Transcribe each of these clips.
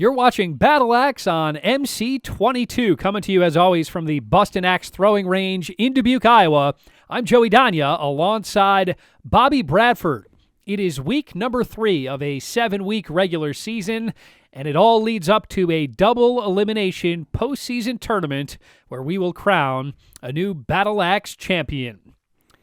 You're watching Battle Axe on MC22, coming to you as always from the Bustin' Axe Throwing Range in Dubuque, Iowa. I'm Joey Danya alongside Bobby Bradford. It is week number 3 of a 7-week regular season, and it all leads up to a double elimination postseason tournament where we will crown a new Battle Axe champion.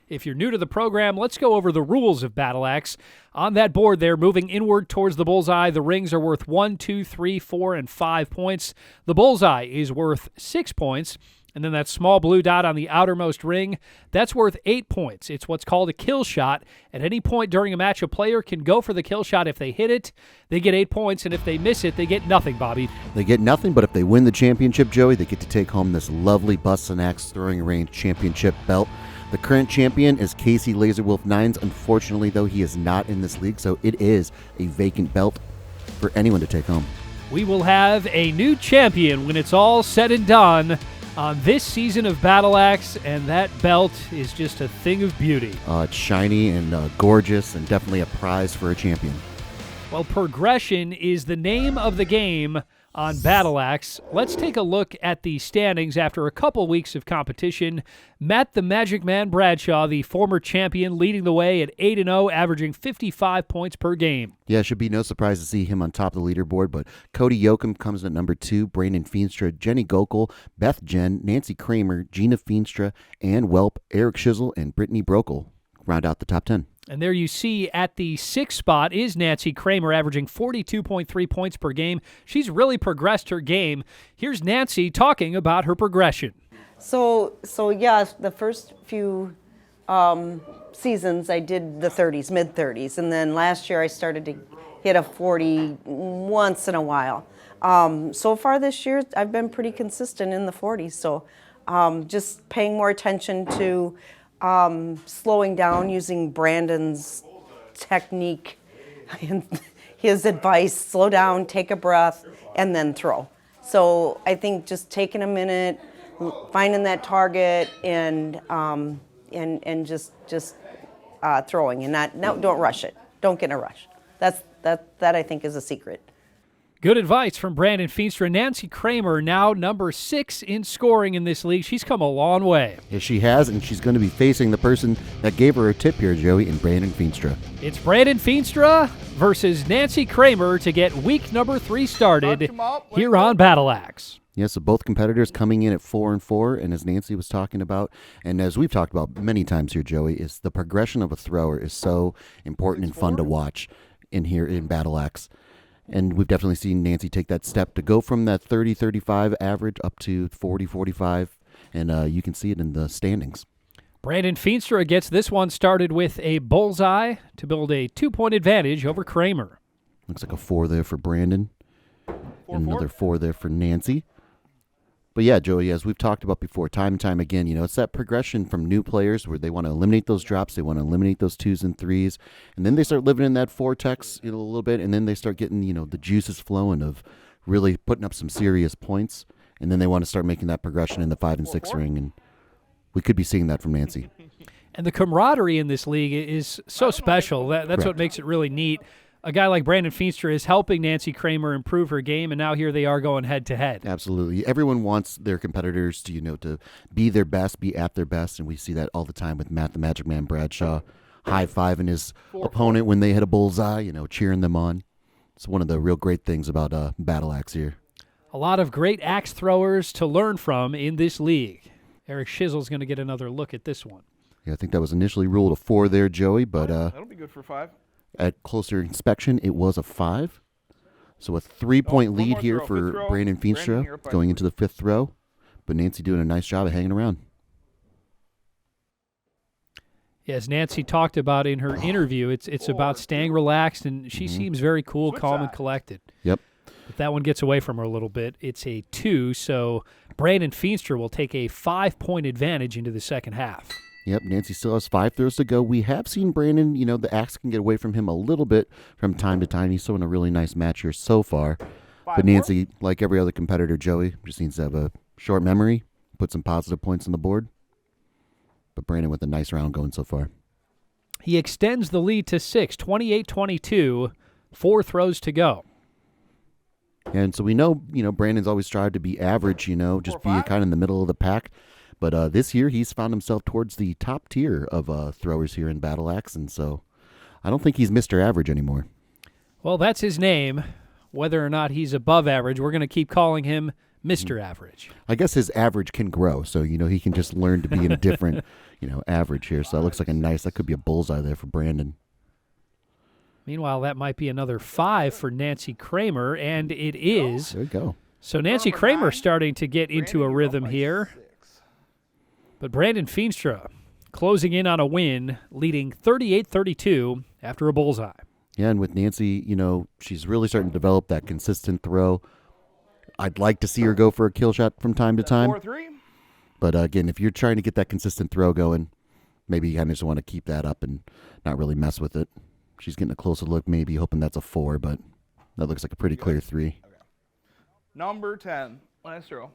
If you're new to the program, let's go over the rules of Battle Axe. On that board there, moving inward towards the bullseye, the rings are worth 1, 2, 3, 4, and 5 points. The bullseye is worth 6 points. And then that small blue dot on the outermost ring, that's worth 8 points. It's what's called a kill shot. At any point during a match, a player can go for the kill shot. If they hit it, they get 8 points, and if they miss it, they get nothing, Bobby. They get nothing, but if they win the championship, Joey, they get to take home this lovely Bustin' Axe Throwing Range Championship belt. The current champion is Casey Laserwolf Nines. Unfortunately, though, he is not in this league, so it is a vacant belt for anyone to take home. We will have a new champion when it's all said and done on this season of Battle Axe, and that belt is just a thing of beauty. It's shiny and gorgeous, and definitely a prize for a champion. Well, progression is the name of the game on Battle Axe. Let's take a look at the standings after a couple weeks of competition. Matt the Magic Man Bradshaw, the former champion, leading the way at 8-0, averaging 55 points per game. Yeah, it should be no surprise to see him on top of the leaderboard, but Cody Yoakum comes at number 2, Brandon Feenstra, Jenny Gokul, Beth Jen, Nancy Kramer, Gina Feenstra, Ann Welp, Eric Shizzle, and Brittany Brokel round out the top 10. And there you see at the 6th spot is Nancy Kramer, averaging 42.3 points per game. She's really progressed her game. Here's Nancy talking about her progression. So yeah, the first few seasons I did the 30s, mid-30s, and then last year I started to hit a 40 once in a while. So far this year, I've been pretty consistent in the 40s, so just paying more attention to slowing down, using Brandon's technique and his advice: slow down, take a breath, and then throw. So I think just taking a minute, finding that target, and just throwing, and don't rush it. Don't get in a rush. That I think is a secret. Good advice from Brandon Feenstra. Nancy Kramer, now number 6 in scoring in this league. She's come a long way. Yes, she has, and she's going to be facing the person that gave her a tip here, Joey, and Brandon Feenstra. It's Brandon Feenstra versus Nancy Kramer to get week number 3 started here on Battle Axe. Yes, so both competitors coming in at 4-4, and as Nancy was talking about, and as we've talked about many times here, Joey, is the progression of a thrower is so important and fun to watch in here in Battle Axe. And we've definitely seen Nancy take that step to go from that 30-35 average up to 40-45, and you can see it in the standings. Brandon Feenstra gets this one started with a bullseye to build a 2-point advantage over Kramer. Looks like a 4 there for Brandon, and another 4 there for Nancy. But yeah, Joey, as we've talked about before, time and time again, it's that progression from new players where they want to eliminate those drops, they want to eliminate those 2s and 3s, and then they start living in that vortex, a little bit, and then they start getting, the juices flowing of really putting up some serious points, and then they want to start making that progression in the 5 and 6 ring, and we could be seeing that from Nancy. And the camaraderie in this league is so special. That's Correct. what makes it really neat. A guy like Brandon Feenstra is helping Nancy Kramer improve her game, and now here they are going head-to-head. Absolutely. Everyone wants their competitors to, to be their best, be at their best, and we see that all the time with Matt the Magic Man Bradshaw high-fiving his opponent when they hit a bullseye, cheering them on. It's one of the real great things about Battle Axe here. A lot of great axe throwers to learn from in this league. Eric Shizzle's going to get another look at this one. Yeah, I think that was initially ruled a 4 there, Joey, but that'll be good for 5. At closer inspection, it was a 5. So a 3-point lead here for Brandon Feenstra going into the 5th throw. But Nancy doing a nice job of hanging around. Yes, Nancy talked about in her interview, it's about staying relaxed, and she seems very cool, calm, and collected. Yep. If that one gets away from her a little bit, it's a 2, so Brandon Feenstra will take a 5-point advantage into the second half. Yep, Nancy still has 5 throws to go. We have seen Brandon, the axe can get away from him a little bit from time to time. He's showing a really nice match here so far. But Nancy, like every other competitor, Joey, just needs to have a short memory, put some positive points on the board. But Brandon with a nice round going so far. He extends the lead to 6, 28-22, 4 throws to go. And so we know, Brandon's always tried to be average, just be kind of in the middle of the pack. But this year he's found himself towards the top tier of throwers here in Battle Axe, and so I don't think he's Mr. Average anymore. Well, that's his name. Whether or not he's above average, we're going to keep calling him Mr. Average. I guess his average can grow, so, he can just learn to be in a different, average here. So that looks like that could be a bullseye there for Brandon. Meanwhile, that might be another 5 for Nancy Kramer, and it is. There you go. So Nancy Kramer starting to get into a rhythm here. But Brandon Feenstra closing in on a win, leading 38-32 after a bullseye. Yeah, and with Nancy, she's really starting to develop that consistent throw. I'd like to see her go for a kill shot from time to time. 4-3. But again, if you're trying to get that consistent throw going, maybe you kind of just want to keep that up and not really mess with it. She's getting a closer look, maybe hoping that's a 4, but that looks like a pretty clear 3. Okay. Number 10, last throw.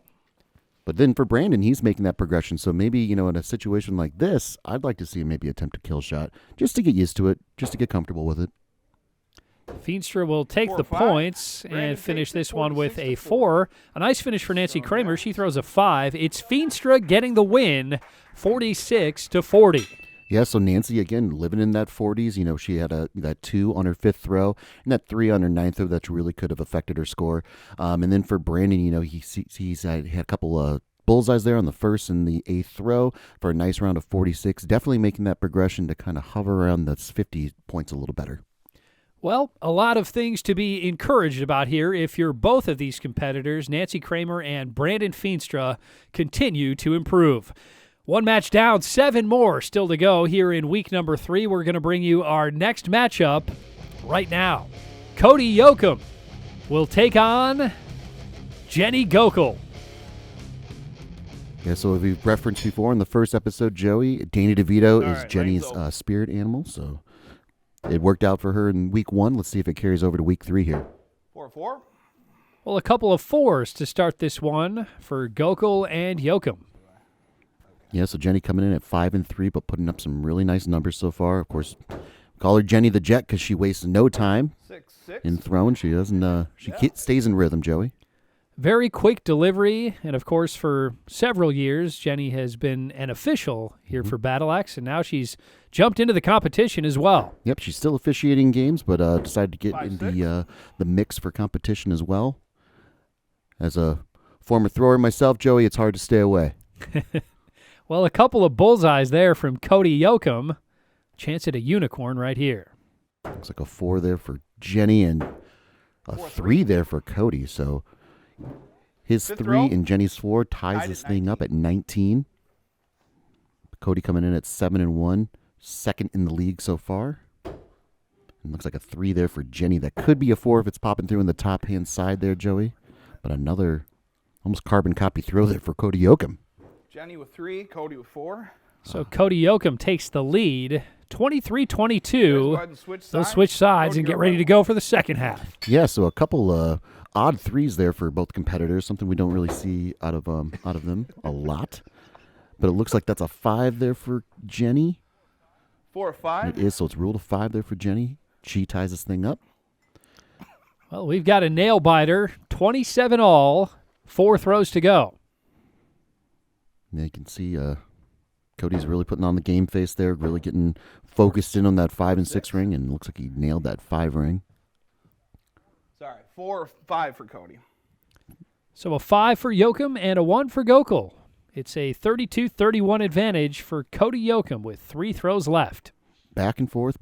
But then for Brandon, he's making that progression. So maybe, in a situation like this, I'd like to see him maybe attempt a kill shot just to get used to it, just to get comfortable with it. Feenstra will take 4 the 5. points Brandon and finish takes this it one with a 46-40. 4. A nice finish for Nancy Kramer. She throws a 5. It's Feenstra getting the win, 46-40. Yeah, so Nancy, again, living in that 40s. She had that 2 on her 5th throw and that 3 on her 9th throw that really could have affected her score. And then for Brandon, he's had a couple of bullseyes there on the 1st and the 8th throw for a nice round of 46. Definitely making that progression to kind of hover around those 50 points a little better. Well, a lot of things to be encouraged about here if you're both of these competitors. Nancy Kramer and Brandon Feenstra continue to improve. One match down, 7 more still to go here in week number 3. We're going to bring you our next matchup right now. Cody Yoakum will take on Jenny Gokul. Yeah, so we've referenced before in the first episode, Joey, Danny DeVito is right, Jenny's spirit animal, so it worked out for her in week 1. Let's see if it carries over to week 3 here. 4-4. Well, a couple of 4s to start this one for Gokul and Yoakum. Yeah, so Jenny coming in at 5-3, but putting up some really nice numbers so far. Of course, call her Jenny the Jet because she wastes no time 6-6. in throwing. She doesn't. Stays in rhythm, Joey. Very quick delivery, and of course, for several years, Jenny has been an official here for Battle Axe, and now she's jumped into the competition as well. Yep, she's still officiating games, but decided to get in 5-6. the mix for competition as well. As a former thrower myself, Joey, it's hard to stay away. Well, a couple of bullseyes there from Cody Yoakum. Chance at a unicorn right here. Looks like a 4 there for Jenny and a 3 there for Cody. So his 5th 3 row. and Jenny's 4 ties Tied this at thing up at 19. Cody coming in at 7-1, second in the league so far. And looks like a 3 there for Jenny. That could be a 4 if it's popping through in the top hand side there, Joey. But another almost carbon copy throw there for Cody Yoakum. Jenny with 3, Cody with 4. So Cody Yoakum takes the lead, 23-22. ahead and switch They'll sides. switch sides Cody, and get you're ready up. to go for the second half. Yeah, so a couple odd 3s there for both competitors, something we don't really see out of them a lot. But it looks like that's a 5 there for Jenny. 4-5. It is, so it's ruled a 5 there for Jenny. She ties this thing up. Well, we've got a nail biter, 27 all, 4 throws to go. Yeah, you can see Cody's really putting on the game face there, really getting focused in on that 5 and 6 ring, and it looks like he nailed that 5 ring. Sorry, 4-5 for Cody. So a 5 for Yoakum and a 1 for Gokul. It's a 32-31 advantage for Cody Yoakum with 3 throws left. Back and forth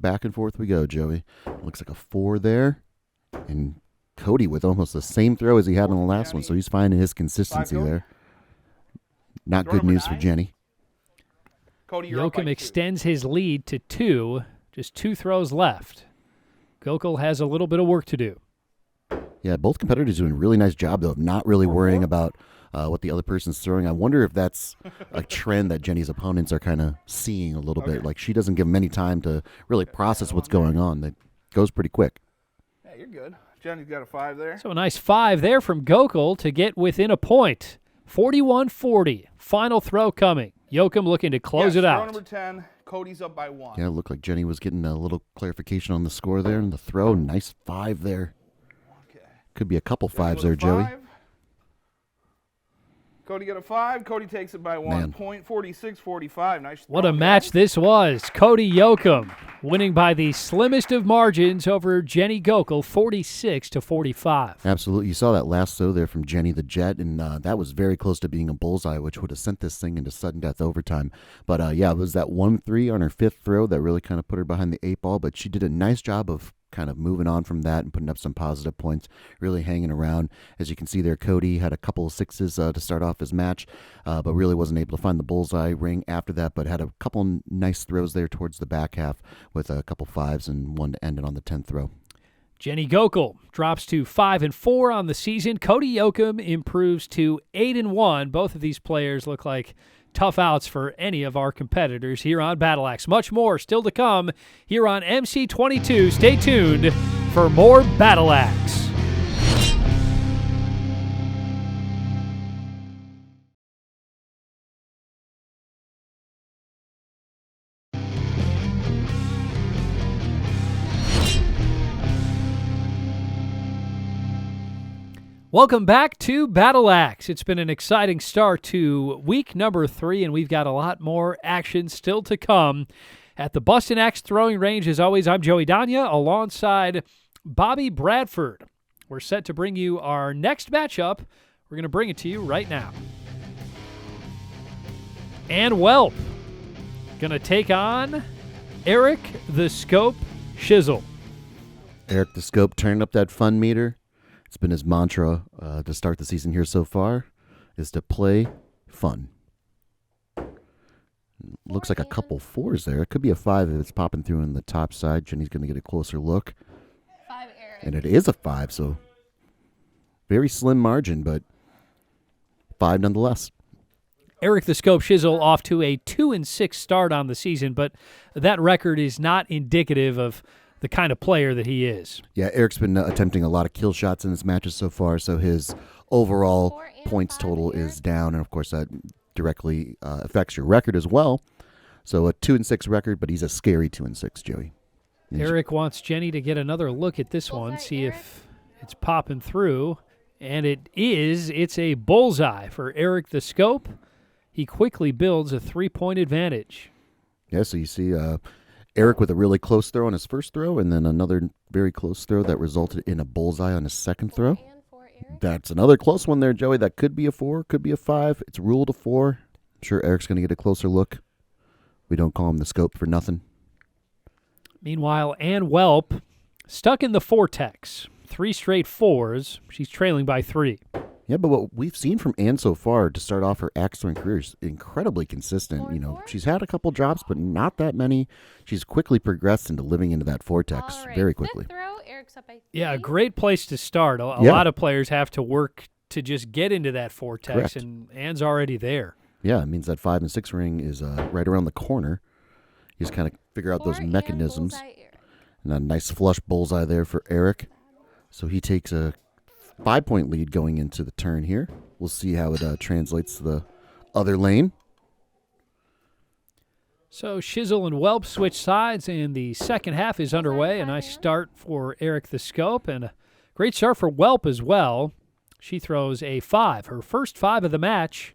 we go, Joey. Looks like a 4 there. And Cody with almost the same throw as he had on the last one, so he's finding his consistency 5 Cody. there. Not Throw good number news for 9. Jenny. Cody, you're up by Yoakum 2. extends his lead to 2, just 2 throws left. Gokul has a little bit of work to do. Yeah, both competitors doing a really nice job, though, of not really worrying about what the other person's throwing. I wonder if that's a trend that Jenny's opponents are kind of seeing a little bit. Like, she doesn't give them any time to really process what's going on. That goes pretty quick. Yeah, you're good. Jenny's got a 5 there. So a nice 5 there from Gokul to get within a point. 41-40. Final throw coming. Yoakum looking to close Yes, it throw out. number 10. Cody's up by 1. Yeah, it looked like Jenny was getting a little clarification on the score there and the throw. Nice 5 there. Okay. Could be a couple Johnny fives with there, a Joey. 5. Cody got a 5. Cody takes it by 1 Man. point, 46-45. Nice. What a throw, match guys. this was. Cody Yoakum winning by the slimmest of margins over Jenny Gokul, 46-45. Absolutely. You saw that last throw there from Jenny the Jet, and that was very close to being a bullseye, which would have sent this thing into sudden death overtime. But, yeah, it was that 1-3 on her fifth throw that really kind of put her behind the 8 ball, but she did a nice job of kind of moving on from that and putting up some positive points, really hanging around. As you can see there, Cody had a couple of 6s to start off his match, but really wasn't able to find the bullseye ring after that, but had a couple nice throws there towards the back half with a couple 5s and one to end it on the 10th throw. Jenny Gokul drops to 5-4 on the season. Cody Yoakum improves to 8-1. Both of these players look like tough outs for any of our competitors here on Battle Axe. Much more still to come here on MC22. Stay tuned for more Battle Axe. Welcome back to Battle Axe. It's been an exciting start to week number 3, and we've got a lot more action still to come at the Bustin' Axe Throwing Range. As always, I'm Joey Danya alongside Bobby Bradford. We're set to bring you our next matchup. We're going to bring it to you right now. Ann Welp going to take on Eric the Scope Shizzle. Eric the Scope turning up that fun meter. It's been his mantra to start the season here so far, is to play fun. Looks like a couple 4s there. It could be a 5 if it's popping through in the top side. Jenny's going to get a closer look. 5, Eric. And it is a 5, so very slim margin, but 5 nonetheless. Eric the Scope Shizzle off to a 2-6 start on the season, but that record is not indicative of the kind of player that he is. Yeah, Eric's been attempting a lot of kill shots in his matches so far, so his overall 4 and points 5, total Eric. is down, and of course that directly affects your record as well. So a 2-6 record, but he's a scary 2-6, Joey. Eric wants Jenny to get another look at this one, Bullseye, see Eric. if it's popping through, and it is. It's a bullseye for Eric the Scope. He quickly builds a 3-point advantage. Yeah, so you see Eric with a really close throw on his first throw, and then another very close throw that resulted in a bullseye on his second 4 throw. and 4, Eric. That's another close one there, Joey. That could be a 4, could be a 5. It's ruled a 4. I'm sure Eric's going to get a closer look. We don't call him the Scope for nothing. Meanwhile, Ann Welp stuck in the vortex. 3 straight 4s. She's trailing by 3. Yeah, but what we've seen from Ann so far to start off her axe throwing career is incredibly consistent. You know, 4-4? she's had a couple drops, but not that many. She's quickly progressed into living into that vortex All right, very quickly. Fifth throw, Eric's up by 3. Yeah, a great place to start. A Yeah. lot of players have to work to just get into that vortex, Correct. and Ann's already there. Yeah, it means that 5 and 6 ring is right around the corner. You just kind of figure out 4 those and mechanisms. bullseye, Eric. And a nice flush bullseye there for Eric. So he takes a 5-point lead going into the turn here. We'll see how it translates to the other lane. So Shizzle and Welp switch sides, and the second half is underway. A nice start for Eric the Scope, and a great start for Welp as well. She throws a 5, her first 5 of the match.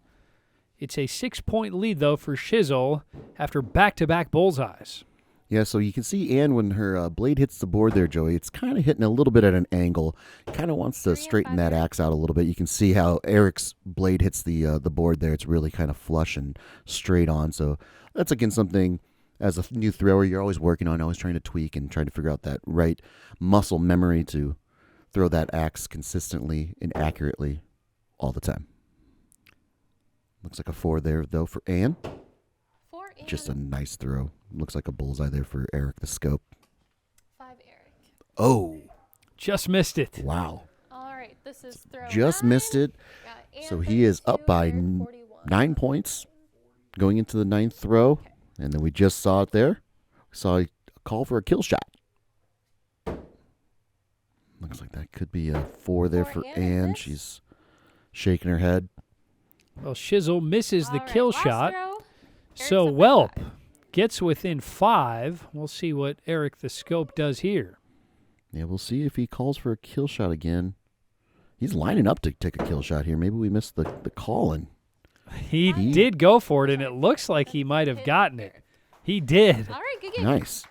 It's a 6-point lead, though, for Shizzle after back-to-back bullseyes. Yeah, so you can see Ann when her blade hits the board there, Joey. It's kind of hitting a little bit at an angle. Kind of wants to 3 and straighten 5, that Eric. axe out a little bit. You can see how Eric's blade hits the board there. It's really kind of flush and straight on. So that's, again, something as a new thrower you're always working on, always trying to tweak and trying to figure out that right muscle memory to throw that axe consistently and accurately all the time. Looks like a 4 there, though, for Ann. 4 and Just a nice throw. Looks like a bullseye there for Eric the Scope. 5, Eric. Oh, Just missed it. wow. All right, this is throw Just 9. missed it. Got Ann So he is 32, up by Eric 9 41. points going into the 9th throw. And then we just saw it there. We saw a call for a kill shot. Looks like that could be a 4 there For for Ann, is Ann. this? She's shaking her head. Well, Shizzle misses the All right, kill last shot. throw, So Eric's up by Welp 5. gets within 5. We'll see what Eric the Scope does here. Yeah, we'll see if he calls for a kill shot again. He's lining up to take a kill shot here. Maybe we missed the call. And He did go for it, and it looks like he might have gotten it. He did. All right, good game. nice.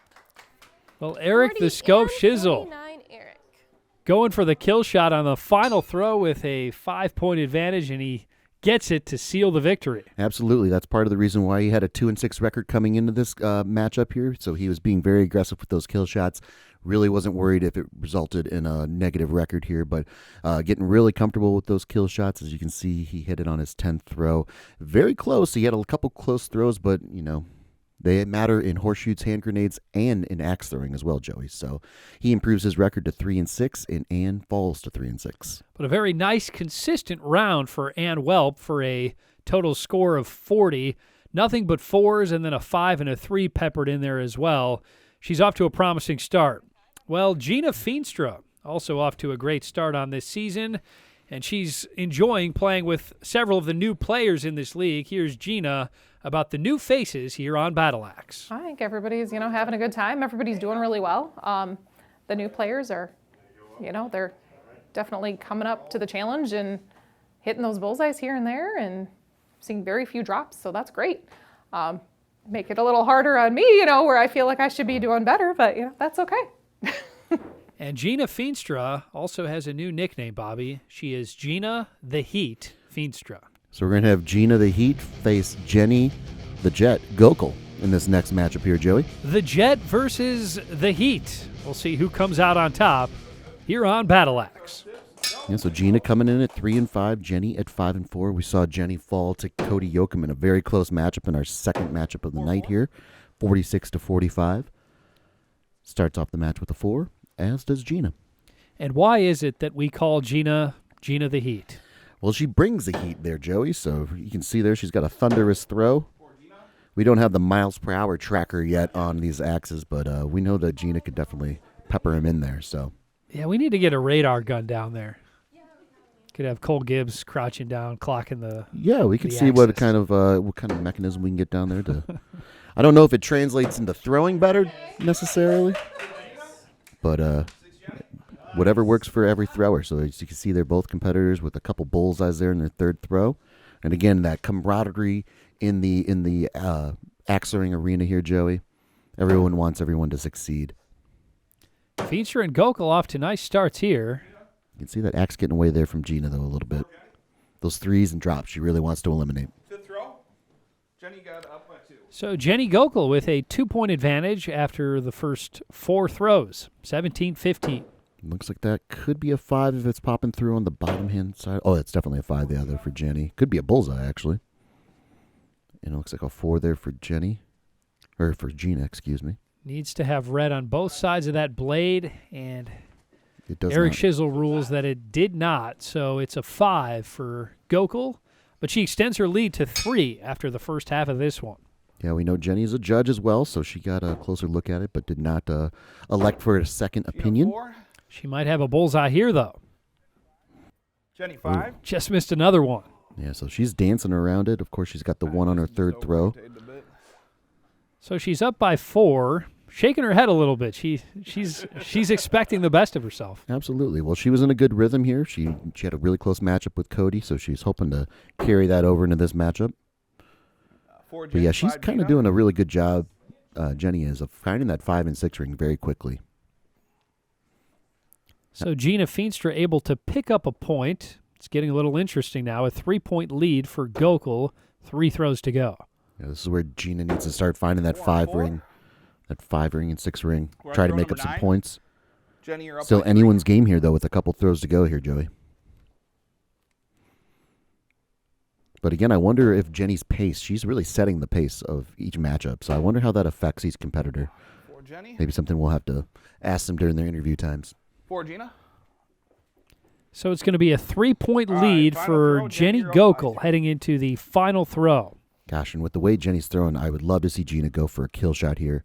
Well, Eric 40 the Scope and Shizzle 49, Eric. going for the kill shot on the final throw with a 5-point advantage, and he gets it to seal the victory. Absolutely. That's part of the reason why he had a 2-6 record coming into this matchup here. So he was being very aggressive with those kill shots. Really wasn't worried if it resulted in a negative record here, but getting really comfortable with those kill shots. As you can see, he hit it on his 10th throw. Very close. He had a couple close throws, but, they matter in horseshoes, hand grenades, and in axe throwing as well, Joey. So he improves his record to 3-6, and Ann falls to 3-6. But a very nice, consistent round for Ann Welp for a total score of 40. Nothing but 4s and then a 5 and a 3 peppered in there as well. She's off to a promising start. Well, Gina Feenstra also off to a great start on this season, and she's enjoying playing with several of the new players in this league. Here's Gina about the new faces here on Battle Axe. I think everybody's, having a good time. Everybody's doing really well. The new players are, they're definitely coming up to the challenge and hitting those bullseyes here and there and seeing very few drops, so that's great. Make it a little harder on me, where I feel like I should be doing better, but, that's okay. And Gina Feenstra also has a new nickname, Bobby. She is Gina the Heat Feenstra. So we're going to have Gina the Heat face Jenny the Jet Gokul in this next matchup here, Joey. The Jet versus the Heat. We'll see who comes out on top here on Battle Axe. Yeah, so Gina coming in at 3-5, Jenny at 5-4. We saw Jenny fall to Cody Yoakum in a very close matchup in our second matchup of the night here, 46-45. Starts off the match with a 4, as does Gina. And why is it that we call Gina the Heat? Well, she brings the heat there, Joey. So you can see there she's got a thunderous throw. We don't have the miles per hour tracker yet on these axes, but we know that Gina could definitely pepper him in there. So Yeah, we need to get a radar gun down there. Could have Cole Gibbs crouching down, clocking the yeah, we could the see what axis. kind of mechanism we can get down there to. I don't know if it translates into throwing better necessarily, but whatever works for every thrower. So as you can see, they're both competitors with a couple bullseyes there in their third throw. And again, that camaraderie in the axe throwing arena here, Joey. Everyone wants everyone to succeed. Feenstra and Gokul off to nice starts here. You can see that axe getting away there from Gina, though, a little bit. Those threes and drops she really wants to eliminate. Fifth throw. Jenny got up by 2. So Jenny Gokul with a 2-point advantage after the first 4 throws, 17-15. Looks like that could be a 5 if it's popping through on the bottom hand side. Oh, it's definitely a 5 the other for Jenny. Could be a bullseye, actually. And it looks like a 4 there for Jenny. Or for Gina, excuse me. Needs to have red on both sides of that blade, and It does Eric not. Shizzle rules that it did not, so it's a 5 for Gokul, but she extends her lead to 3 after the first half of this one. Yeah, we know Jenny's a judge as well, so she got a closer look at it, but did not elect for a second opinion. 4. She might have a bullseye here, though. Jenny 5. Just missed another one. Yeah, so she's dancing around it. Of course, she's got the 1 on her third throw. So she's up by 4, shaking her head a little bit. She's expecting the best of herself. Absolutely. Well, she was in a good rhythm here. She had a really close matchup with Cody, so she's hoping to carry that over into this matchup. 4 But Jenny, yeah, she's 5 kind of Gina. doing a really good job, Jenny is, of finding that 5 and 6 ring very quickly. So Gina Feenstra able to pick up a point. It's getting a little interesting now. A 3-point lead for Gokul. 3 throws to go. Yeah, this is where Gina needs to start finding that 5 ring, that 5 ring and 6 ring. We're on Try to throw make up number some 9. points. Jenny, you're up Still by 3. anyone's game here, though, with a couple throws to go here, Joey. But again, I wonder if Jenny's pace, she's really setting the pace of each matchup. So I wonder how that affects each competitor. 4 Jenny. Maybe something we'll have to ask them during their interview times. 4 Gina. So it's going to be a 3-point All right, lead final for throw, Jenny Jenny, you're up by Gokul 2. heading into the final throw. Gosh, and with the way Jenny's throwing, I would love to see Gina go for a kill shot here.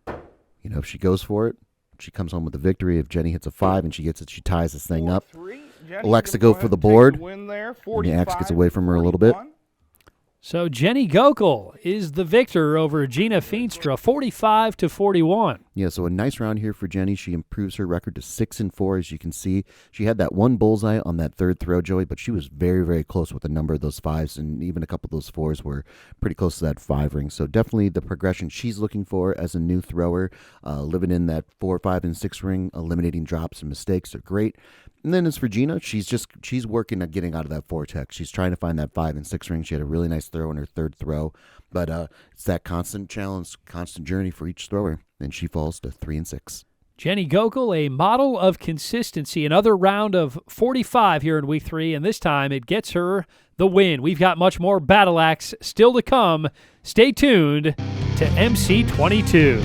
You know, if she goes for it, she comes home with a victory. If Jenny hits a 5 and she gets it, she ties this thing up. 4-3. Jenny, Elects to gonna go for ahead the and take board. Win there. And the axe gets away from her a little bit. 45-41. So Jenny Gokul is the victor over Gina Feenstra, 45-41. Yeah, so a nice round here for Jenny. She improves her record to 6-4, as you can see. She had that one bullseye on that third throw, Joey, but she was very, very close with a number of those fives, and even a couple of those fours were pretty close to that 5 ring. So definitely the progression she's looking for as a new thrower, living in that 4, 5, and 6 ring, eliminating drops and mistakes are great. And then as for Gina, she's working at getting out of that vortex. She's trying to find that 5 and 6 ring. She had a really nice throw in her third throw, but it's that constant challenge, constant journey for each thrower. Then she falls to 3 and 6. Jenny Gokul, a model of consistency. Another round of 45 here in week 3, and this time it gets her the win. We've got much more Battle Axe still to come. Stay tuned to MC22.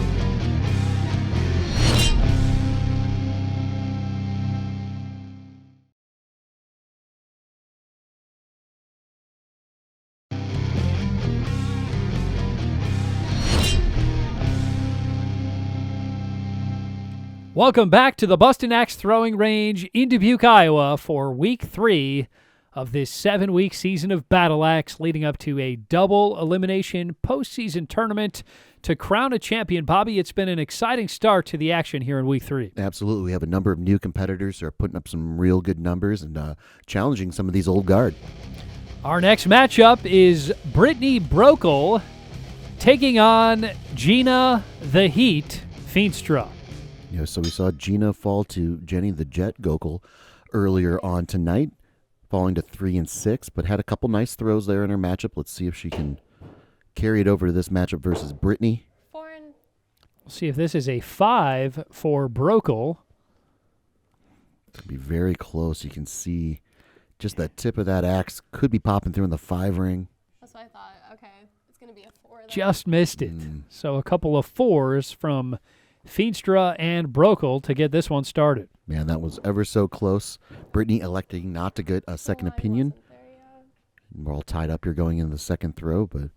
Welcome back to the Bustin' Axe Throwing Range in Dubuque, Iowa for week 3 of this 7-week season of Battle Axe, leading up to a double elimination postseason tournament to crown a champion. Bobby, it's been an exciting start to the action here in week 3. Absolutely. We have a number of new competitors who are putting up some real good numbers and challenging some of these old guard. Our next matchup is Brittany Brokel taking on Gina the Heat Feenstra. You know, so we saw Gina fall to Jenny the Jet Gokul earlier on tonight, falling to 3 and 6, but had a couple nice throws there in her matchup. Let's see if she can carry it over to this matchup versus Brittany. 4 and We'll see if this is a 5 for Brokel. It'll be very close. You can see just that tip of that axe could be popping through in the 5 ring. that's what I thought. Okay, it's gonna be a 4. Then. Just missed it. So a couple of 4s from Feenstra and Brokel to get this one started. Man, that was ever so close. Brittany electing not to get a second Oh, I opinion. wasn't there yet. We're all tied up here going into the second throw, but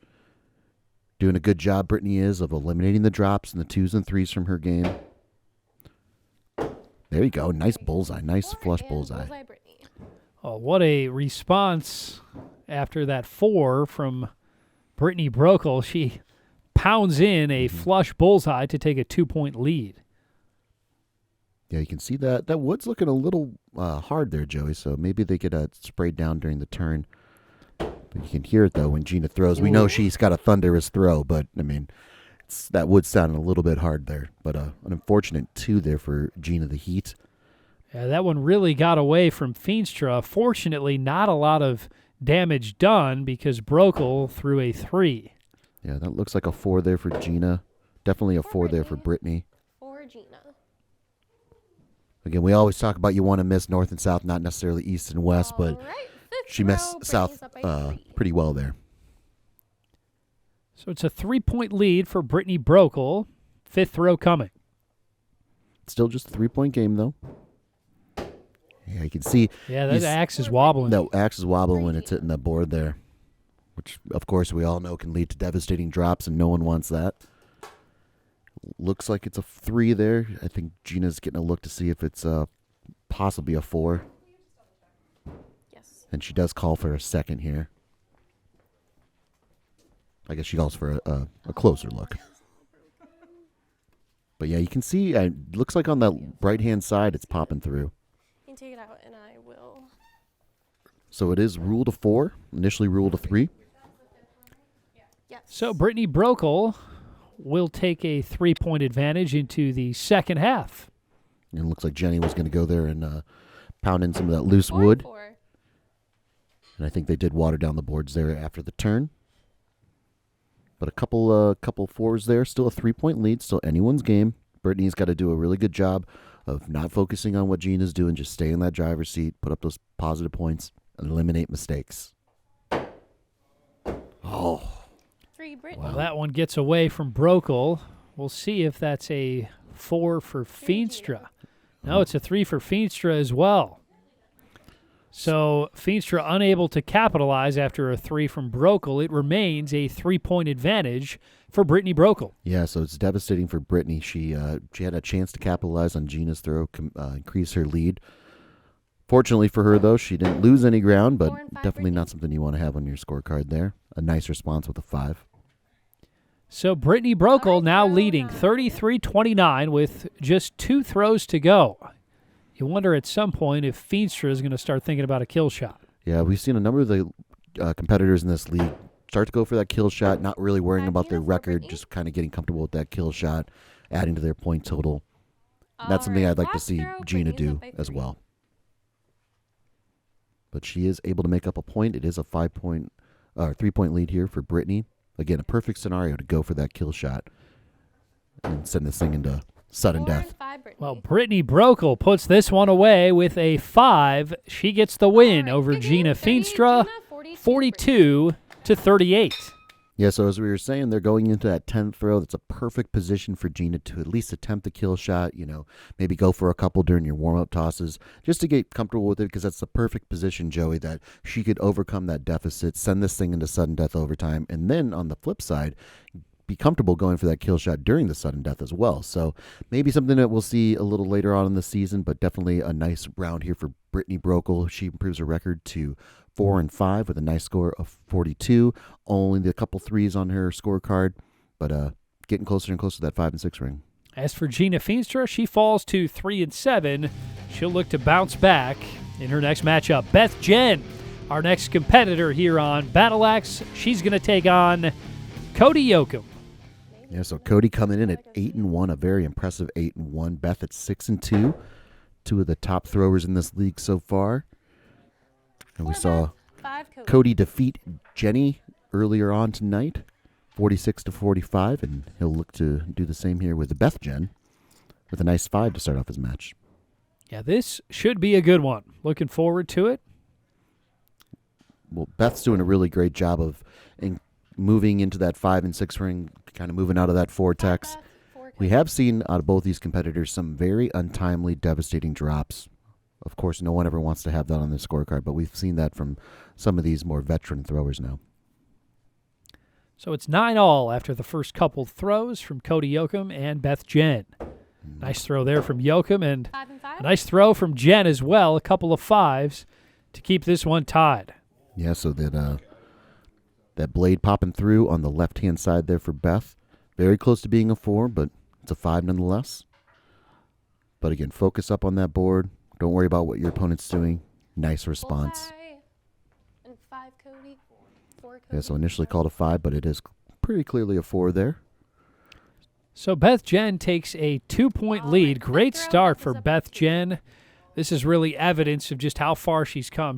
doing a good job, Brittany is, of eliminating the drops and the 2s and 3s from her game. There you go. Nice bullseye. Nice 4 flush and bullseye. Brittany. Oh, what a response after that 4 from Brittany Brokel. She pounds in a flush bullseye to take a 2-point lead. Yeah, you can see that. That wood's looking a little hard there, Joey, so maybe they get sprayed down during the turn. But you can hear it, though, when Gina throws. We know she's got a thunderous throw, but, I mean, that wood's sounding a little bit hard there. But an unfortunate 2 there for Gina the Heat. Yeah, that one really got away from Feenstra. Fortunately, not a lot of damage done because Brokel threw a 3. Yeah, that looks like a 4 there for Gina. Definitely a 4 there for Brittany. 4 Gina. Again, we always talk about you want to miss north and south, not necessarily east and west, but All right, fifth she missed row, south Brittany's up by 3. pretty well there. So it's a 3-point lead for Brittany Brokel. 5th row coming. Still just a 3-point game, though. Yeah, you can see Yeah, that He's- axe is wobbling. that axe is wobbling when it's hitting the board there, which, of course, we all know can lead to devastating drops, and no one wants that. Looks like it's a 3 there. I think Gina's getting a look to see if it's possibly a 4. Yes. And she does call for a second here. I guess she calls for a closer look. But yeah, you can see, it looks like on the right-hand side it's popping through. You can take it out, and I will. So it is ruled a 4, initially ruled a 3. Yes. So Brittany Brokel will take a 3-point advantage into the second half. And it looks like Jenny was going to go there and pound in some of that loose 4 and wood. 4. And I think they did water down the boards there after the turn. But a couple 4s there, still a 3-point lead, still anyone's game. Brittany's got to do a really good job of not focusing on what Gina's doing, just stay in that driver's seat, put up those positive points, and eliminate mistakes. Oh, 3 Brittany. Well, that one gets away from Brokel. We'll see if that's a 4 for Feenstra. No, it's a 3 for Feenstra as well. So Feenstra unable to capitalize after a 3 from Brokel. It remains a 3-point advantage for Brittany Brokel. yeah, so it's devastating for Brittany. She had a chance to capitalize on Gina's throw, increase her lead. Fortunately for her, though, she didn't lose any ground, but 4 and 5 definitely Brittany. not something you want to have on your scorecard there. A nice response with a 5. So Brittany Brokel All right, now throw leading 9. 33-29 with just 2 throws to go. You wonder at some point if Feenstra is going to start thinking about a kill shot. Yeah, we've seen a number of the competitors in this league start to go for that kill shot, not really worrying about their Gina for record, Brittany. just kind of getting comfortable with that kill shot, adding to their point total. That's something All I'd right, like to last see throw, Gina Brittany's do up by as 3. well. But she is able to make up a point. It is a 3-point lead here for Brittany. Again, a perfect scenario to go for that kill shot and send this thing into sudden 4 and death. 5, Brittany. Well, Brittany Brokel puts this one away with a 5. She gets the win All right, over good Gina game, 38 Feenstra, Gina, 42 42-38. Yeah, so as we were saying, they're going into that 10th throw. That's a perfect position for Gina to at least attempt the kill shot, maybe go for a couple during your warm-up tosses just to get comfortable with it, because that's the perfect position, Joey, that she could overcome that deficit, send this thing into sudden death overtime, and then on the flip side, be comfortable going for that kill shot during the sudden death as well. So maybe something that we'll see a little later on in the season, but definitely a nice round here for Brittany Brokel. She improves her record to 4 and 5 with a nice score of 42. Only a couple threes on her scorecard, but getting closer and closer to that 5 and 6 ring. As for Gina Feenstra, she falls to 3 and 7. She'll look to bounce back in her next matchup. Beth Jen, our next competitor here on Battle Axe, she's going to take on Cody Yoakum. Yeah, so Cody coming in at 8 and 1, a very impressive 8 and 1. Beth at 6 and 2, two of the top throwers in this league so far. And we 4 saw Beth, 5 Cody. Cody defeat Jenny earlier on tonight, 46-45, and he'll look to do the same here with Beth Jen with a nice 5 to start off his match. Yeah, this should be a good one. Looking forward to it. Well, Beth's doing a really great job of moving into that 5 and 6 ring, kind of moving out of that vortex. Beth, 4 Cody. We have seen out of both these competitors some very untimely, devastating drops. Of course, no one ever wants to have that on their scorecard, but we've seen that from some of these more veteran throwers now. So it's 9-all after the first couple throws from Cody Yoakum and Beth Jen. Nice throw there from Yoakum, and 5 and 5. a nice throw from Jen as well, a couple of 5s to keep this one tied. Yeah, so that blade popping through on the left-hand side there for Beth. Very close to being a 4, but it's a 5 nonetheless. But again, focus up on that board. Don't worry about what your opponent's doing. Nice response. Bullseye. And 5 Cody. 4 Cody. Yeah, so initially called a 5, but it is pretty clearly a 4 there. So Beth Jen takes a 2-point All lead. right, Great Beth start is for up by Beth 2. Jen. This is really evidence of just how far she's come.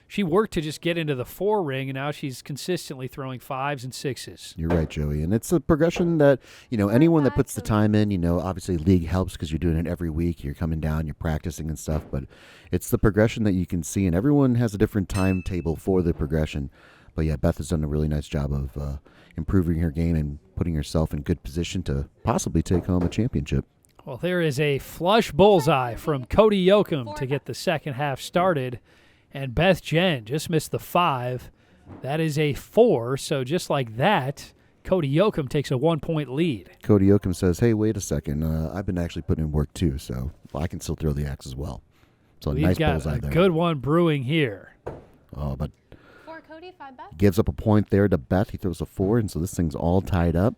She worked to just get into the 4 ring, and now she's consistently throwing 5s and 6s. You're right, Joey. And it's a progression that, anyone that puts the time in, obviously league helps because you're doing it every week. You're coming down, you're practicing and stuff. But it's the progression that you can see, and everyone has a different timetable for the progression. But yeah, Beth has done a really nice job of improving her game and putting herself in good position to possibly take home a championship. Well, there is a flush bullseye from Cody Yoakum to get the second half started. And Beth Jen just missed the 5. That is a 4. So just like that, Cody Yoakum takes a 1-point lead. Cody Yoakum says, hey, wait a second. I've been actually putting in work too, so I can still throw the axe as well. So We've nice got bullseye a there. good one brewing here. Oh, but 4 Cody, 5 Beth. gives up a point there to Beth. He throws a 4, and so this thing's all tied up.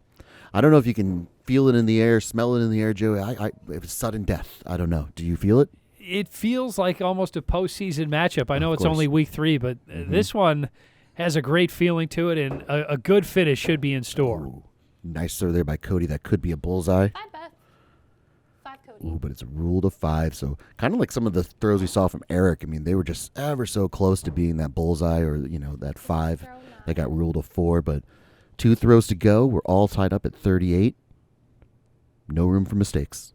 I don't know if you can feel it in the air, smell it in the air, Joey. It was sudden death. I don't know. Do you feel it? It feels like almost a postseason matchup. I know it's course. only week 3, but this one has a great feeling to it, and a good finish should be in store. Ooh, nice throw there by Cody. That could be a bullseye. 5 Beth. 5 Cody. Ooh, but it's ruled a 5. So kind of like some of the throws we saw from Eric. I mean, they were just ever so close to being that bullseye or, that 5 Throw 9. that got ruled a 4. But 2 throws to go. We're all tied up at 38. No room for mistakes.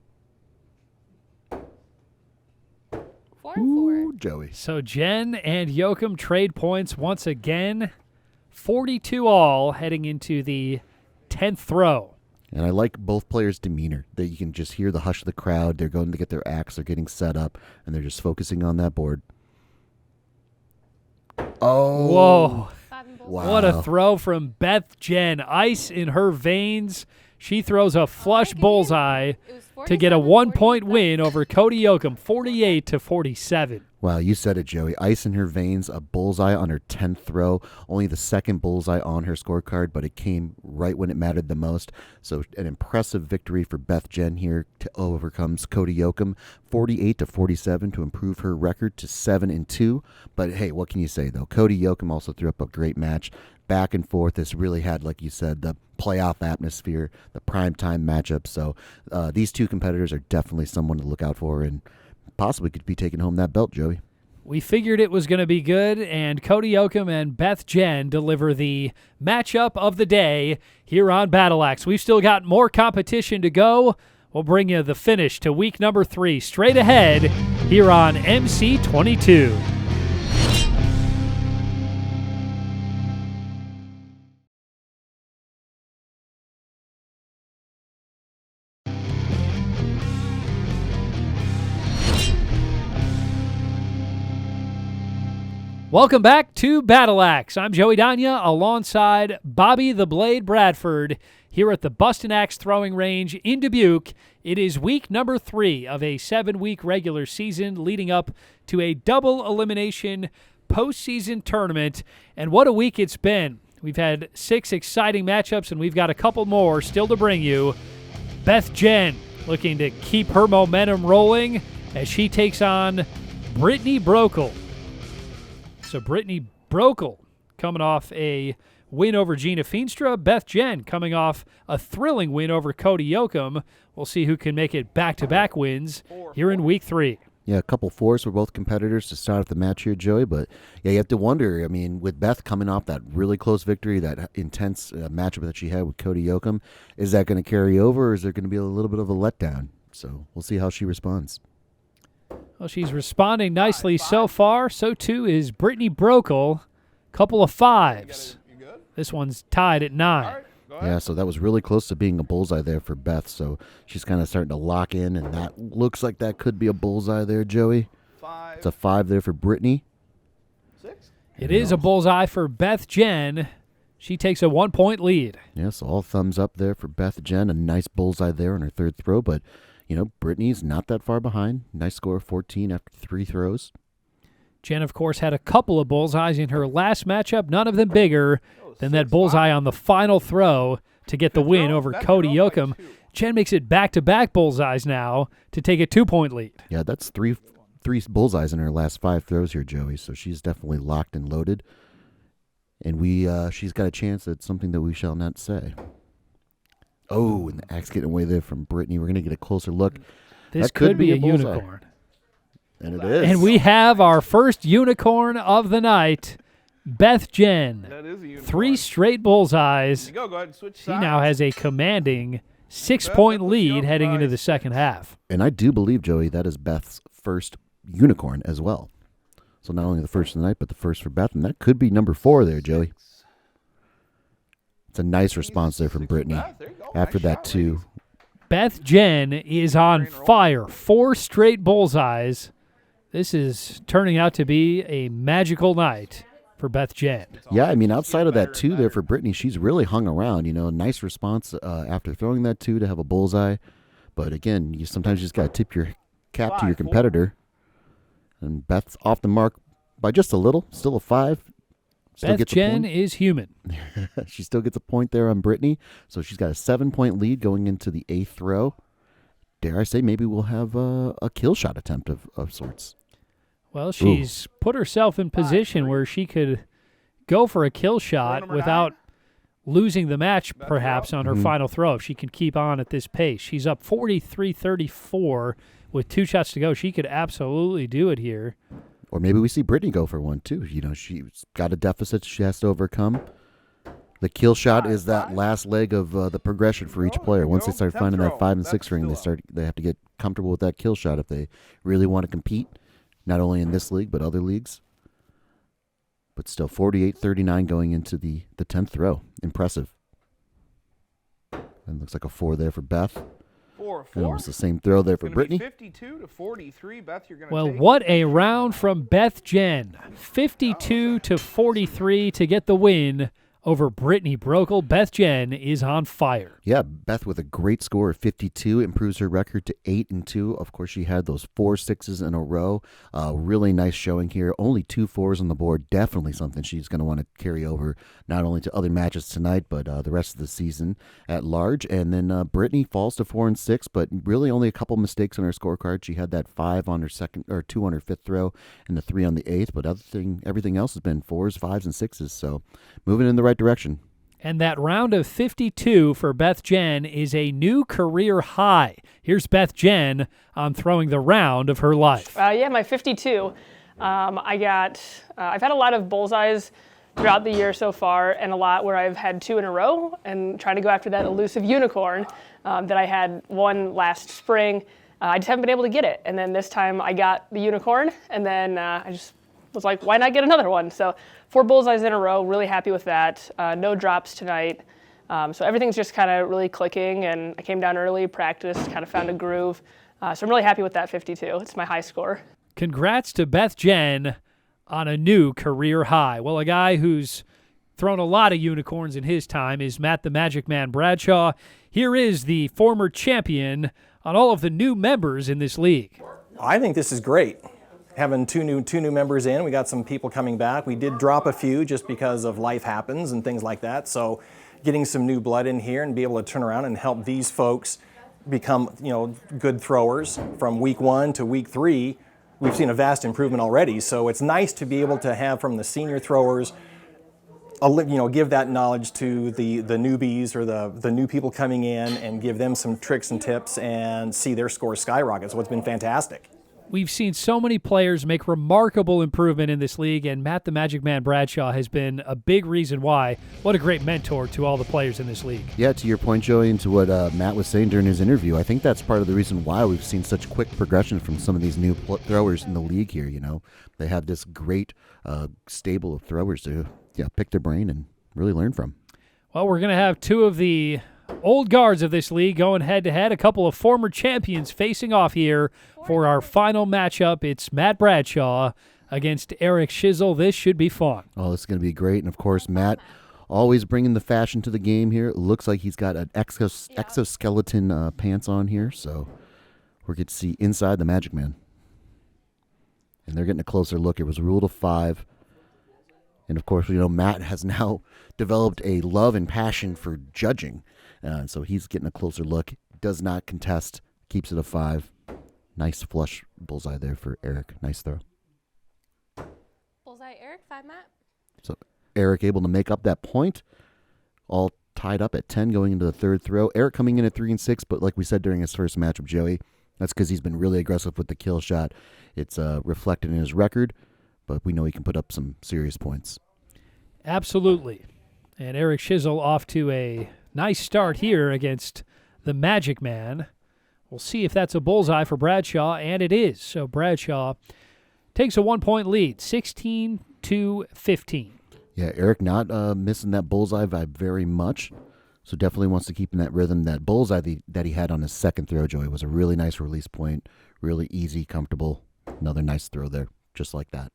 4 and 4. Ooh, Joey. So Jen and Yoakum trade points once again. 42 all heading into the 10th throw. And I like both players' demeanor. That you can just hear the hush of the crowd. They're going to get their axe. They're getting set up, and they're just focusing on that board. Oh. Whoa. 5 and bullseye. Wow. What a throw from Beth Jen. Ice in her veins. She throws a flush good game. bullseye It was to get a 47, 1-point 48 win over Cody Yoakum, 48-47. Wow, you said it, Joey. Ice in her veins, a bullseye on her 10th throw. Only the second bullseye on her scorecard, but it came right when it mattered the most. So an impressive victory for Beth Jen here to overcomes Cody Yoakum, 48-47 to improve her record to 7-2. But hey, what can you say though? Cody Yoakum also threw up a great match. Back and forth. This really had, like you said, the playoff atmosphere, the primetime matchup. So these two competitors are definitely someone to look out for and possibly could be taking home that belt, Joey. We figured it was going to be good, and Cody Yoakum and Beth Jen deliver the matchup of the day here on Battle Axe. We've still got more competition to go. We'll bring you the finish to week number 3 straight ahead here on MC22. Welcome back to Battle Axe. I'm Joey Danya alongside Bobby the Blade Bradford here at the Bustin' Axe Throwing Range in Dubuque. It is week number 3 of a 7-week regular season leading up to a double elimination postseason tournament. And what a week it's been. We've had 6 exciting matchups, and we've got a couple more still to bring you. Beth Jen looking to keep her momentum rolling as she takes on Brittany Brokel. So Brittany Brokel coming off a win over Gina Feenstra. Beth Jen coming off a thrilling win over Cody Yoakum. We'll see who can make it back-to-back wins here in week 3. Yeah, a couple fours for both competitors to start off the match here, Joey. But yeah, you have to wonder, I mean, with Beth coming off that really close victory, that intense matchup that she had with Cody Yoakum, is that going to carry over, or is there going to be a little bit of a letdown? So we'll see how she responds. Well, she's responding nicely so far. So, too, is Brittany Brokel. Couple of 5s. You good? This one's tied at 9. All right, go ahead. Yeah, so that was really close to being a bullseye there for Beth. So she's kind of starting to lock in, and that looks like that could be a bullseye there, Joey. 5, It's a 5 there for Brittany. 6. It is a bullseye for Beth Jen. She takes a 1-point lead. Yeah, so all thumbs up there for Beth Jen. A nice bullseye there on her 3rd throw, but you know, Brittany's not that far behind. Nice score of 14 after 3 throws. Jen, of course, had a couple of bullseyes in her last matchup, none of them bigger than that bullseye on the final throw to get the win over Cody Yoakum. Jen makes it back-to-back bullseyes now to take a 2-point lead. Yeah, that's three bullseyes in her last 5 throws here, Joey. So she's definitely locked and loaded. And she's got a chance at something that we shall not say. Oh, and the axe getting away there from Brittany. We're going to get a closer look. This That could could be a bullseye. unicorn. And it is. And we have our first unicorn of the night, Beth Jen. That is a unicorn. 3 straight bullseyes. There you go ahead and switch She sides. now has a commanding 6-point Beth, lead let's go. heading into Nice. the second half. And I do believe, Joey, that is Beth's first unicorn as well. So not only the first of the night, but the first for Beth. And that could be number 4 there, Joey. It's a nice response there from 6 Brittany. Beth. There you go. After Nice that, shot, too. ladies. Beth Jen is on fire. 4 straight bullseyes. This is turning out to be a magical night for Beth Jen. Yeah, I mean, outside of that 2 there for Brittany, she's really hung around. You know, nice response after throwing that 2 to have a bullseye. But again, you sometimes just got to tip your cap to your 5, 4. competitor. And Beth's off the mark by just a little. Still a 5. Still Beth gets a Jen point. is human. She still gets a point there on Brittany. So she's got a 7-point lead going into the 8th throw. Dare I say, maybe we'll have a kill shot attempt of sorts. Well, she's put herself in position where she could go for a kill shot number without 9. losing the match, Beth, perhaps, you're on her final throw if she can keep on at this pace. She's up 43-34 with 2 shots to go. She could absolutely do it here. Or maybe we see Brittany go for one, too. You know, she's got a deficit she has to overcome. The kill shot is that last leg of the progression for each player. Once they start finding that 5 and 6 ring, they have to get comfortable with that kill shot if they really want to compete, not only in this league but other leagues. But still, 48-39 going into the 10th throw. Impressive. And looks like a 4 there for Beth. 4, And 4. almost the same throw there for Gonna be Brittany. 52-43. Beth, you're going to Well, take what a round from Beth Jen. 52-43 to get the win over Brittany Brokel. Beth Jen is on fire. Yeah, Beth with a great score of 52 improves her record to 8-2. Of course, she had those 4 sixes in a row. Really nice showing here. Only 2 4s on the board. Definitely something she's going to want to carry over not only to other matches tonight, but the rest of the season at large. And then Brittany falls to 4 and 6, but really only a couple mistakes on her scorecard. She had that 5 on her second, or 2 on her 5th throw, and the 3 on the 8th. But everything else has been 4s, 5s, and 6s. So moving in the right direction. And that round of 52 for Beth Jen is a new career high. Here's Beth Jen on throwing the round of her life. Yeah, my 52. I've had a lot of bullseyes throughout the year so far, and a lot where I've had 2 in a row, and trying to go after that elusive unicorn that I had one last spring. I just haven't been able to get it. And then this time I got the unicorn, and then I just was like, why not get another one? So 4 bullseyes in a row, really happy with that. No drops tonight. So everything's just kind of really clicking, and I came down early, practiced, kind of found a groove. So I'm really happy with that 52. It's my high score. Congrats to Beth Jen on a new career high. Well, a guy who's thrown a lot of unicorns in his time is Matt the Magic Man Bradshaw. Here is the former champion on all of the new members in this league. I think this is great. Having two new members in, we got some people coming back. We did drop a few just because of life happens and things like that. So getting some new blood in here and be able to turn around and help these folks become, good throwers from week 1 to week 3, we've seen a vast improvement already. So it's nice to be able to have from the senior throwers, give that knowledge to the newbies or the new people coming in and give them some tricks and tips and see their scores skyrocket. So it's been fantastic. We've seen so many players make remarkable improvement in this league, and Matt the Magic Man Bradshaw has been a big reason why. What a great mentor to all the players in this league. Yeah, to your point, Joey, and to what Matt was saying during his interview, I think that's part of the reason why we've seen such quick progression from some of these new throwers in the league here. They have this great stable of throwers to pick their brain and really learn from. Well, we're going to have 2 of the old guards of this league going head-to-head, a couple of former champions facing off here for our final matchup. It's Matt Bradshaw against Eric Schizzle. This should be fun. Oh, this is going to be great. And, of course, Matt always bringing the fashion to the game here. It looks like he's got an exoskeleton pants on here, so we're going to see inside the Magic Man. And they're getting a closer look. It was ruled a 5. And, of course, Matt has now developed a love and passion for judging. So he's getting a closer look. Does not contest. Keeps it a 5. Nice flush bullseye there for Eric. Nice throw. Bullseye, Eric, 5, Matt. So Eric able to make up that point. All tied up at 10 going into the 3rd throw. Eric coming in at 3 and 6, but like we said during his first matchup, Joey, that's because he's been really aggressive with the kill shot. It's reflected in his record, but we know he can put up some serious points. Absolutely. And Eric Schizzle off to a nice start here against the Magic Man. We'll see if that's a bullseye for Bradshaw, and it is. So Bradshaw takes a 1-point lead, 16-15. Yeah, Eric not missing that bullseye vibe very much. So definitely wants to keep in that rhythm. That bullseye that he had on his 2nd throw, Joey, was a really nice release point. Really easy, comfortable. Another nice throw there, just like that.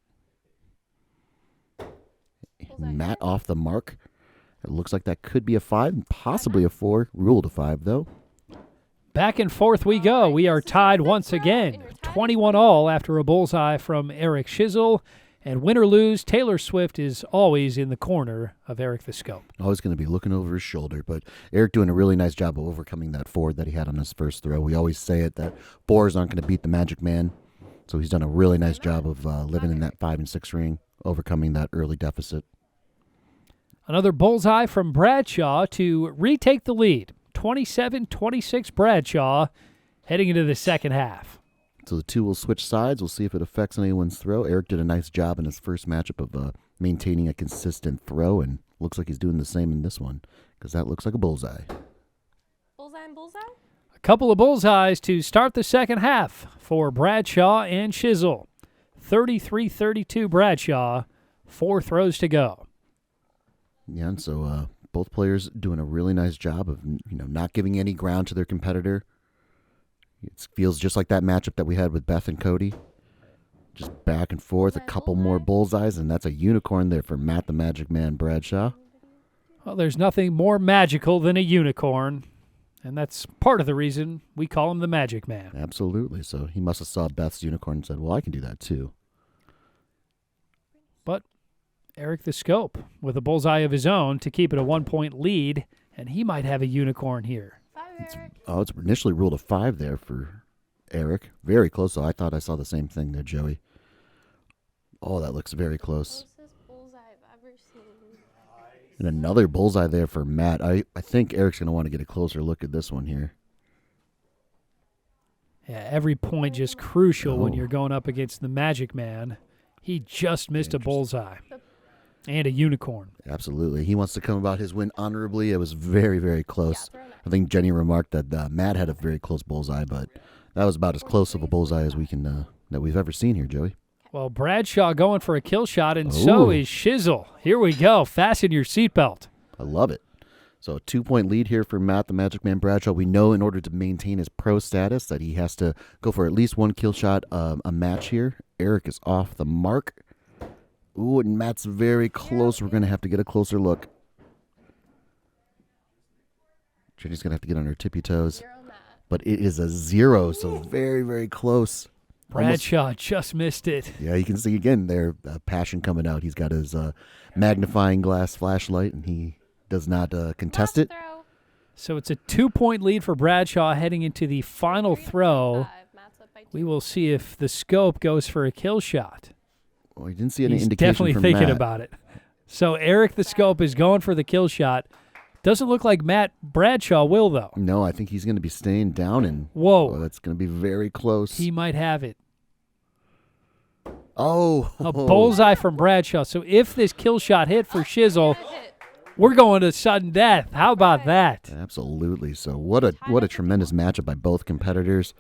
Matt off the mark. It looks like that could be a 5, possibly a 4. Ruled a 5, though. Back and forth we go. We are tied once again, 21-all after a bullseye from Eric Schizzle. And win or lose, Taylor Swift is always in the corner of Eric the Scope. Always going to be looking over his shoulder, but Eric doing a really nice job of overcoming that 4 that he had on his first throw. We always say it, that 4s aren't going to beat the Magic Man. So he's done a really nice job of living in that 5 and 6 ring, overcoming that early deficit. Another bullseye from Bradshaw to retake the lead. 27-26 Bradshaw heading into the second half. So the 2 will switch sides. We'll see if it affects anyone's throw. Eric did a nice job in his first matchup of maintaining a consistent throw, and looks like he's doing the same in this one because that looks like a bullseye. Bullseye and bullseye? A couple of bullseyes to start the second half for Bradshaw and Schizzle. 33-32 Bradshaw, 4 throws to go. Yeah, and so both players doing a really nice job of not giving any ground to their competitor. It feels just like that matchup that we had with Beth and Cody. Just back and forth, a couple more bullseyes, and that's a unicorn there for Matt the Magic Man Bradshaw. Well, there's nothing more magical than a unicorn, and that's part of the reason we call him the Magic Man. Absolutely. So he must have saw Beth's unicorn and said, well, I can do that too. But Eric the Scope with a bullseye of his own to keep it a 1-point lead, and he might have a unicorn here. 5, Eric. Oh, it's initially ruled a 5 there for Eric. Very close, though. I thought I saw the same thing there, Joey. Oh, that looks very close. Closest bullseye I've ever seen. And another bullseye there for Matt. I think Eric's going to want to get a closer look at this one here. Yeah, every point just crucial when Oh. you're going up against the Magic Man. He just missed a bullseye and a unicorn. Absolutely. He wants to come about his win honorably. It was very, very close. I think Jenny remarked that Matt had a very close bullseye, but that was about as close of a bullseye as we can that we've ever seen here, Joey. Well, Bradshaw going for a kill shot, and so Ooh. is Shizzle. Here we go. Fasten your seatbelt. I love it. So a 2-point lead here for Matt, the Magic Man Bradshaw. We know in order to maintain his pro status that he has to go for at least one kill shot a match here. Eric is off the mark. Ooh, and Matt's very close. We're going to have to get a closer look. Jenny's going to have to get on her tippy toes. 0, Matt. But it is a 0, so very, very close. Almost- Bradshaw just missed it. Yeah, you can see again there, passion coming out. He's got his magnifying glass flashlight, and he does not contest Last it. throw. So it's a 2-point lead for Bradshaw heading into the final 3 for throw. 5. Matt's up by 2. We will see if the Scope goes for a kill shot. Well, he didn't see any He's indication definitely from thinking Matt. about it. So Eric the Scope is going for the kill shot. Doesn't look like Matt Bradshaw will, though. No, I think he's going to be staying down, and Whoa. that's going to be very close. He might have it. Oh, A bullseye from Bradshaw. So if this kill shot hit for Shizzle, Hit. we're going to sudden death. How about that? Absolutely. So what a tremendous matchup by both competitors.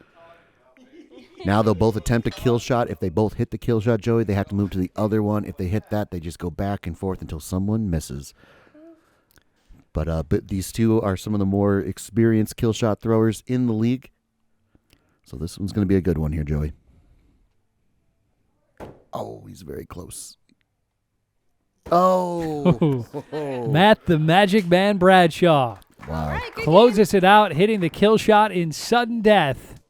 Now they'll both attempt a kill shot. If they both hit the kill shot, Joey, they have to move to the other one. If they hit that, they just go back and forth until someone misses. But these two are some of the more experienced kill shot throwers in the league. So this one's going to be a good one here, Joey. Oh, he's very close. Oh. Matt the Magic Man Bradshaw Wow. closes it out, hitting the kill shot in sudden death.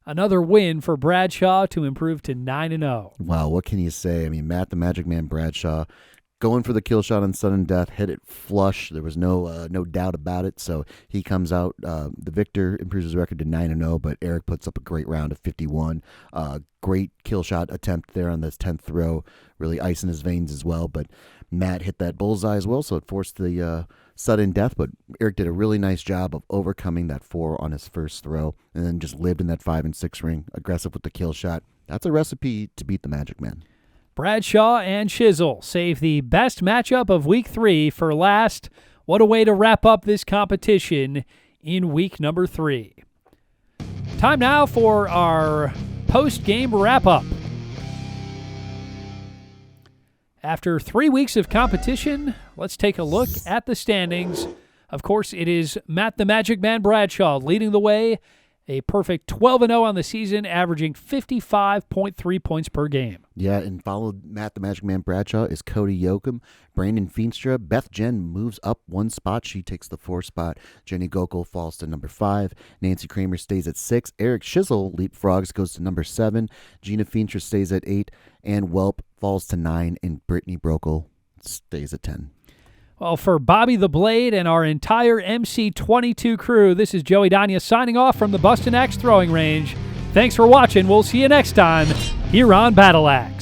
Another win for Bradshaw to improve to 9-0. Wow, what can you say? I mean, Matt the Magic Man Bradshaw going for the kill shot on sudden death, hit it flush. There was no doubt about it. So he comes out. The victor improves his record to 9-0, but Eric puts up a great round of 51. Great kill shot attempt there on this 10th throw, really ice in his veins as well. But Matt hit that bullseye as well, so it forced the sudden death. But Eric did a really nice job of overcoming that 4 on his first throw, and then just lived in that 5 and 6 ring, aggressive with the kill shot. That's a recipe to beat the Magic Man. Bradshaw and Shizzle save the best matchup of Week 3 for last. What a way to wrap up this competition in Week number 3. Time now for our post-game wrap-up. After 3 weeks of competition, let's take a look at the standings. Of course, it is Matt the Magic Man Bradshaw leading the way. A perfect 12-0 on the season, averaging 55.3 points per game. Yeah, and followed Matt the Magic Man Bradshaw is Cody Yoakum, Brandon Feenstra. Beth Jen moves up 1 spot. She takes the 4 spot. Jenny Gokul falls to number 5. Nancy Kramer stays at 6. Eric Shizzle leapfrogs, goes to number 7. Gina Feenstra stays at 8. And Welp falls to 9. And Brittany Brokel stays at 10. Well, for Bobby the Blade and our entire MC22 crew, this is Joey Dania signing off from the Bustin' Axe Throwing Range. Thanks for watching. We'll see you next time here on Battle Axe.